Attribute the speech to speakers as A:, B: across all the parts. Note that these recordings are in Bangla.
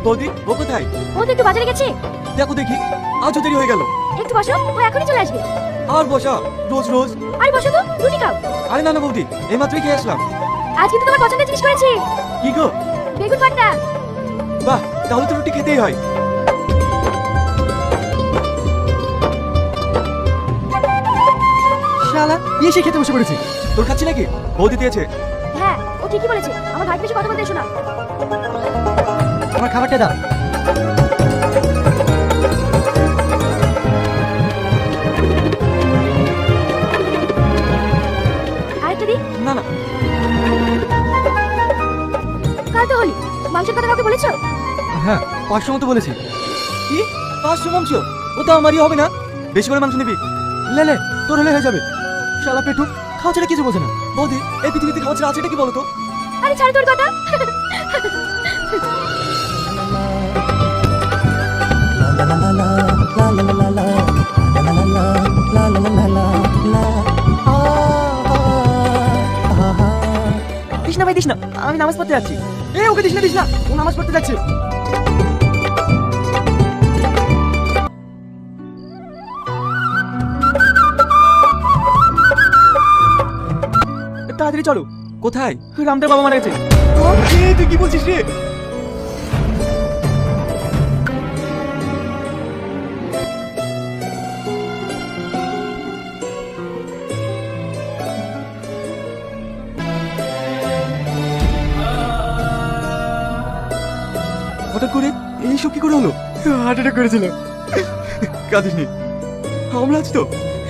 A: বৌদি ও কোথায়?
B: ও তো একটু বাজারে গেছে।
A: দেখো দেখি, আজও দেরি হয়ে গেল।
B: একটু বসো, ও এখনই চলে আসবে।
A: আর বসা রোজ রোজ?
B: আরে বসো তো, রুটি খাও।
A: আরে না না বৌদি, এইমাত্রই খেয়ে আসলাম।
B: আজকে তো তোমার পছন্দের জিনিস করেছি।
A: কি গো?
B: বেগুন ভর্তা।
A: বাহ, তাহলে তো রুটি খেতেই হয়।
C: শালা এসে খেতে বসে পড়েছি।
A: তোর খাচ্ছি নাকি? বৌদি দিয়েছে।
B: হ্যাঁ, ও ঠিকই বলেছে। আমার ভাই বেশি কথা বলতে এসো না।
C: আমার খাবারটা দাও।
B: আরেকটা দি।
A: না না,
B: কাল তো হলি, মাংসের কথা কাউকে বলেছো?
C: হ্যাঁ 500 মতো বলেছি।
A: কি 500 মাংস? ও তো আমারই হবে না। বেশি করে মাংস নিবি?
C: লে লে, তোর হলে হয়ে যাবে। শালা পেটু খাওয়া ছাড়া কিছু বোঝে না।
A: বৌদি, এই পৃথিবীতে খাওয়া ছাড়া আছেটা কি বলো তো?
B: আরে ছাড় তোর কথা।
C: দিস না ভাই, দিস না, আমি নামাজ পড়তে যাচ্ছি। ওকে দিস না, দিস না, ও নামাজ পড়তে যাচ্ছে। তাড়াতাড়ি চলো।
A: কোথায়?
C: রামদেব বাবা মারা গেছে।
A: তুই কি বলছিস রে? হঠাৎ করে এইসব কি করে হলো?
C: হার্ট অ্যাটাক করেছিল।
A: কাঁদিস নি, আমরা আছি তো।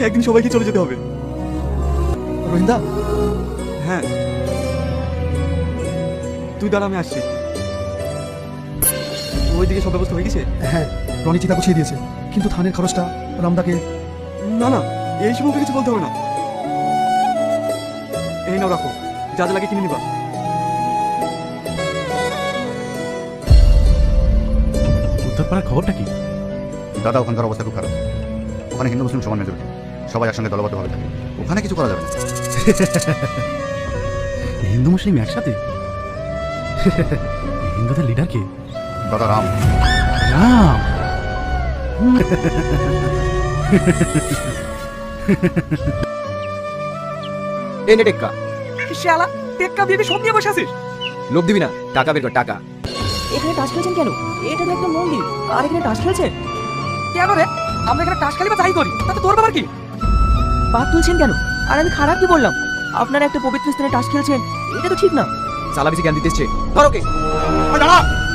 A: একদিন সবাইকে চলে যেতে হবে।
C: রোহিন্দা,
A: হ্যাঁ, তুই দাঁড়া, আমি আসছি। ওইদিকে সব ব্যবস্থা হয়ে গেছে?
C: হ্যাঁ রনি চিতা গুছিয়ে দিয়েছে, কিন্তু থানের খরচটা রামদাকে।
A: না না, এই সময় ওকে কিছু বলতে হবে না। এই নাও, রাখো, যা যা লাগে কিনে নিবা।
D: উত্তরপাড়ার খবরটা কি?
E: দাদা, ওখানকার অবস্থা খুব খারাপ। ওখানে হিন্দু মুসলিম সমান মেজরিটি, সবাই একসঙ্গে দলবদ্ধভাবে থাকে। ওখানে কিছু করা যাবে না।
D: হিন্দু মুসলিম একসাথে? হিন্দুদের লিডার কে?
E: দাদা রাম।
D: রাম?
F: এই নে টেক্কা।
C: শালা টেক্কা দিয়ে সব নিয়ে বসে আছিস।
F: লোভ দিবি না, টাকা বের কর, টাকা।
C: এখানে টাস খেলছেন কেন? এটা তো একটা মন্দির, আর এখানে টাস খেলছে কেন রে? আমরা এখানে টাস খেলি বা যাই করি, তাতে তোর ব্যাপার কি? বাদ তুলছেন কেন? আর আমি খারাপ কি বললাম? আপনারা একটা পবিত্র স্থানে টাস খেলছেন, এটা তো ঠিক না।
F: সালা বেশি জ্ঞান দিতে এসছে। ধর ওকে।
A: দাঁড়া,